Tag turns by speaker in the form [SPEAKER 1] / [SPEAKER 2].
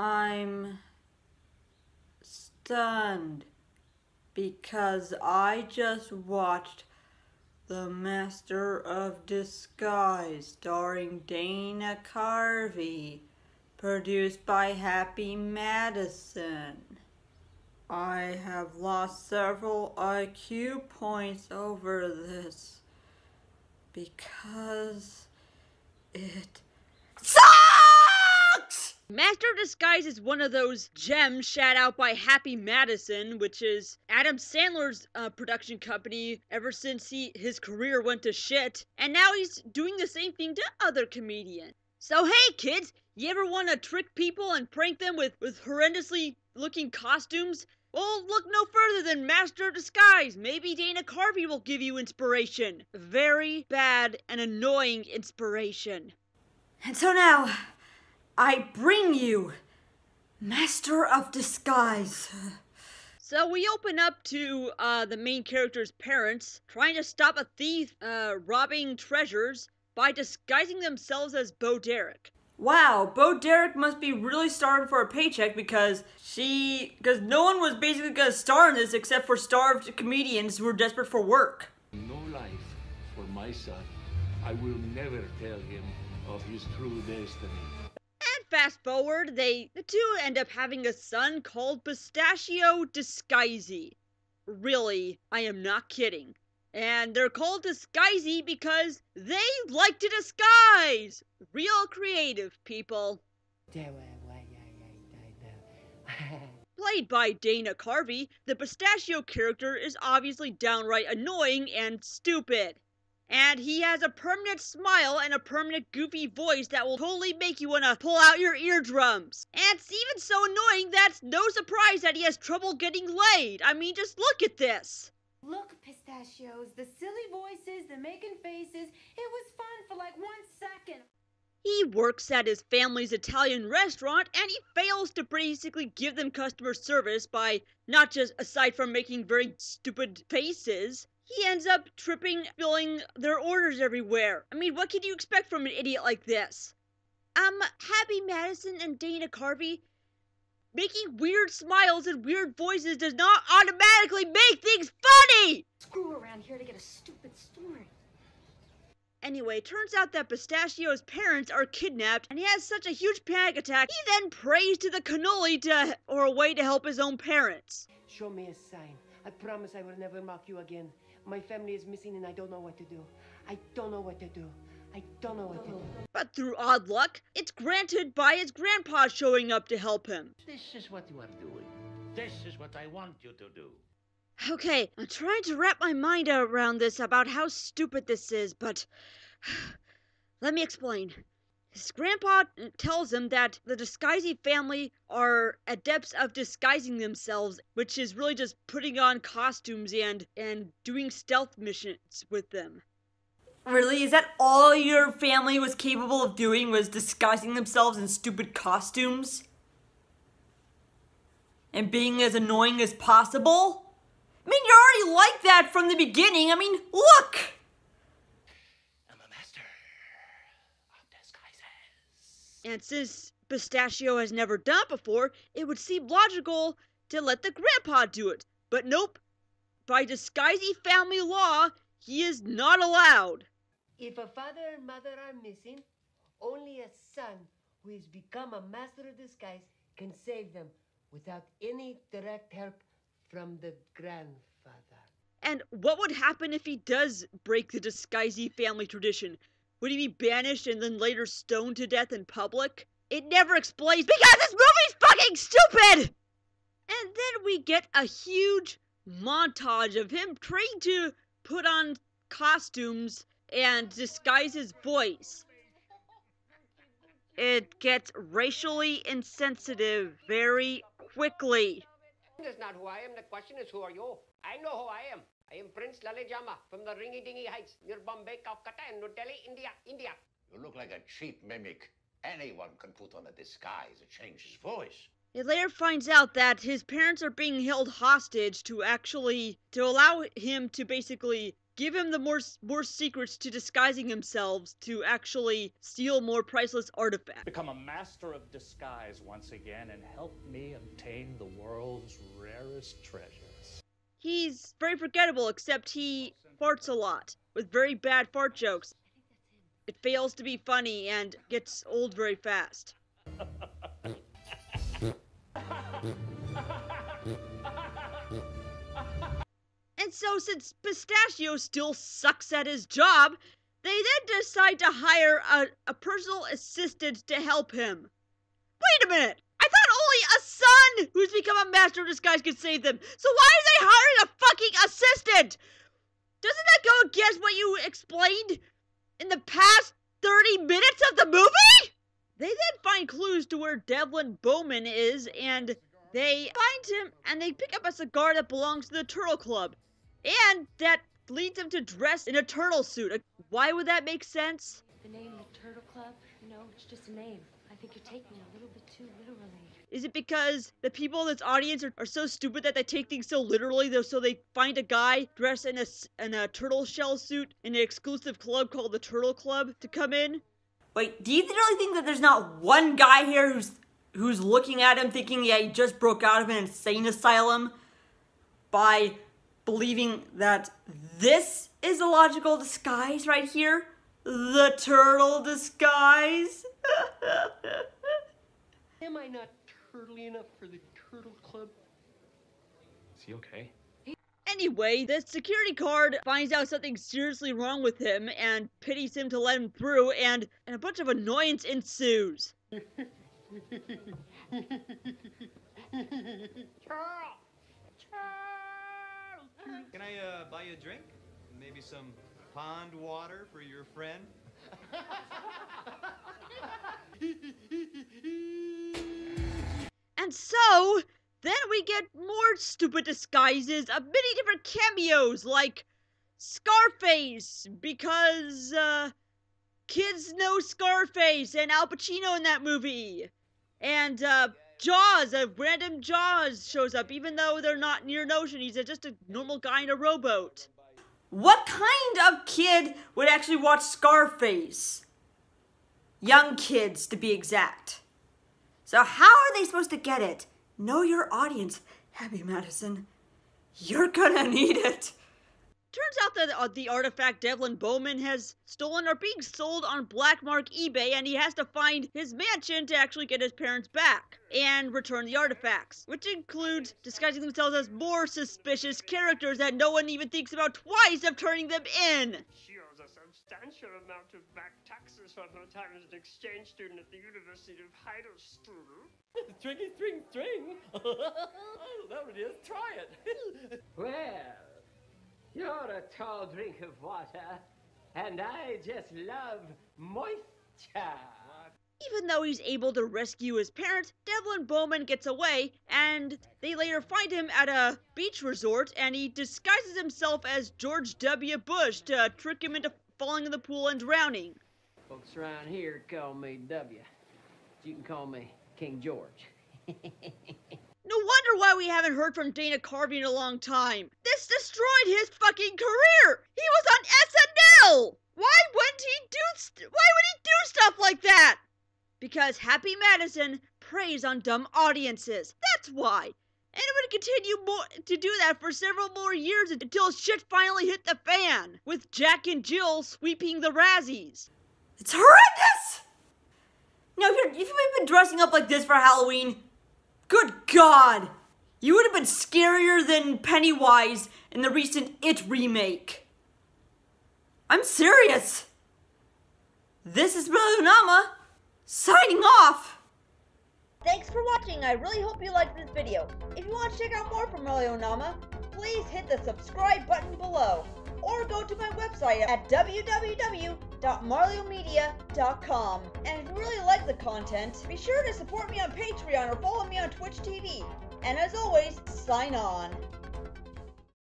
[SPEAKER 1] I'm stunned because I just watched The Master of Disguise starring Dana Carvey, produced by Happy Madison. I have lost several IQ points over this because it sucks!
[SPEAKER 2] Master of Disguise is one of those gems shout out by Happy Madison, which is Adam Sandler's production company ever since his career went to shit. And now he's doing the same thing to other comedians. So hey kids, you ever want to trick people and prank them with horrendously looking costumes? Well, look no further than Master of Disguise. Maybe Dana Carvey will give you inspiration. Very bad and annoying inspiration.
[SPEAKER 1] And so now, I bring you Master of Disguise.
[SPEAKER 2] So we open up to the main character's parents trying to stop a thief robbing treasures by disguising themselves as Bo Derek.
[SPEAKER 1] Wow, Bo Derek must be really starving for a paycheck because no one was basically gonna star in this except for starved comedians who were desperate for work.
[SPEAKER 3] No life for my son. I will never tell him of his true destiny.
[SPEAKER 2] And fast forward, the two end up having a son called Pistachio Disguisey. Really, I am not kidding. And they're called Disguisey because they like to disguise. Real creative, people. Played by Dana Carvey, the Pistachio character is obviously downright annoying and stupid. And he has a permanent smile and a permanent goofy voice that will totally make you want to pull out your eardrums. And it's even so annoying that it's no surprise that he has trouble getting laid. I mean, just look at this.
[SPEAKER 4] Look, Pistachios, the silly voices, the making faces, it was fun for like 1 second.
[SPEAKER 2] He works at his family's Italian restaurant and he fails to basically give them customer service by not just, aside from making very stupid faces, he ends up tripping, spilling their orders everywhere. I mean, what can you expect from an idiot like this? Happy Madison and Dana Carvey, making weird smiles and weird voices does not automatically make things funny!
[SPEAKER 4] Screw around here to get a stupid story.
[SPEAKER 2] Anyway, it turns out that Pistachio's parents are kidnapped and he has such a huge panic attack, he then prays to the cannoli or a way to help his own parents.
[SPEAKER 5] Show me a sign. I promise I will never mock you again. My family is missing and I don't know what to do. I don't know what to do. I don't know what to do.
[SPEAKER 2] But through odd luck, it's granted by his grandpa showing up to help him.
[SPEAKER 6] This is what you are doing. This is what I want you to do.
[SPEAKER 2] Okay, I'm trying to wrap my mind around this about how stupid this is, but let me explain. His grandpa tells him that the Disguisey family are adepts of disguising themselves, which is really just putting on costumes and doing stealth missions with them.
[SPEAKER 1] Really? Is that all your family was capable of doing, was disguising themselves in stupid costumes? And being as annoying as possible? I mean, you're already like that from the beginning. I mean, look!
[SPEAKER 6] I'm a master of disguises.
[SPEAKER 2] And since Pistachio has never done it before, it would seem logical to let the grandpa do it. But nope. By Disguisey family law, he is not allowed.
[SPEAKER 5] If a father and mother are missing, only a son who has become a master of disguise can save them without any direct help from the grandfather.
[SPEAKER 2] And what would happen if he does break the Disguisey family tradition? Would he be banished and then later stoned to death in public? It never explains because this movie's fucking stupid! And then we get a huge montage of him trying to put on costumes and disguise his voice. It gets racially insensitive very quickly.
[SPEAKER 7] That's not who I am. The question is, who are you? I know who I am. I am Prince Lalejama from the Ringy-Dingy Heights near Bombay, Calcutta, and New Delhi, India.
[SPEAKER 6] You look like a cheap mimic. Anyone can put on a disguise and change his voice.
[SPEAKER 2] It later finds out that his parents are being held hostage to allow him to basically give him the more secrets to disguising themselves to actually steal more priceless artifacts.
[SPEAKER 8] Become a master of disguise once again and help me obtain the world's rarest treasures.
[SPEAKER 2] He's very forgettable, except he farts a lot, with very bad fart jokes. It fails to be funny and gets old very fast. And so, since Pistachio still sucks at his job, they then decide to hire a personal assistant to help him. Wait a minute! I thought only a son who's become a master of disguise could save them. So why are they hiring a fucking assistant? Doesn't that go against what you explained in the past 30 minutes of the movie? They then find clues to where Devlin Bowman is, and they find him, and they pick up a cigar that belongs to the Turtle Club. And that leads him to dress in a turtle suit. Why would that make sense?
[SPEAKER 4] The name, the Turtle Club? No, it's just a name. I think you're taking it a little bit too literally.
[SPEAKER 2] Is it because the people in this audience are so stupid that they take things so literally, though, so they find a guy dressed in a turtle shell suit in an exclusive club called the Turtle Club to come in?
[SPEAKER 1] Wait, do you really think that there's not one guy here who's looking at him thinking, yeah, he just broke out of an insane asylum by believing that this is a logical disguise right here? The turtle disguise?
[SPEAKER 7] Am I not turtly enough for the Turtle Club?
[SPEAKER 9] Is he okay?
[SPEAKER 2] Anyway, the security guard finds out something seriously wrong with him and pities him to let him through, and a bunch of annoyance ensues.
[SPEAKER 10] Can I buy you a drink? Maybe some pond water for your friend?
[SPEAKER 2] And so, then we get more stupid disguises of many different cameos, like Scarface, because, kids know Scarface and Al Pacino in that movie. And, Jaws, a random Jaws shows up, even though they're not near an ocean. He's just a normal guy in a rowboat.
[SPEAKER 1] What kind of kid would actually watch Scarface? Young kids, to be exact. So how are they supposed to get it? Know your audience, Abby Madison. You're gonna need it.
[SPEAKER 2] Turns out that the artifact Devlin Bowman has stolen are being sold on black mark eBay, and he has to find his mansion to actually get his parents back and return the artifacts, which includes disguising themselves as more suspicious characters that no one even thinks about twice of turning them in.
[SPEAKER 7] She owes a substantial amount of back taxes from her time as an exchange student at the University of Heidelberg.
[SPEAKER 11] Stringy string string. There it is. Try it.
[SPEAKER 7] Well, you're a tall drink of water, and I just love moisture.
[SPEAKER 2] Even though he's able to rescue his parents, Devlin Bowman gets away, and they later find him at a beach resort, and he disguises himself as George W. Bush to trick him into falling in the pool and drowning.
[SPEAKER 7] Folks around here call me W. You can call me King George.
[SPEAKER 2] No wonder why we haven't heard from Dana Carvey in a long time. This destroyed his fucking career. He was on SNL. Why would he do stuff like that? Because Happy Madison preys on dumb audiences. That's why. And it would continue to do that for several more years until shit finally hit the fan, with Jack and Jill sweeping the Razzies.
[SPEAKER 1] It's horrendous! Now, if you've been dressing up like this for Halloween, good God! You would have been scarier than Pennywise in the recent It remake. I'm serious. This is Marlyonama, signing off.
[SPEAKER 2] Thanks for watching. I really hope you liked this video. If you want to check out more from Marlyonama, please hit the subscribe button below, or go to my website at www.marlyomedia.com. And if you really like the content, be sure to support me on Patreon or follow me on Twitch TV. And as always, sign on.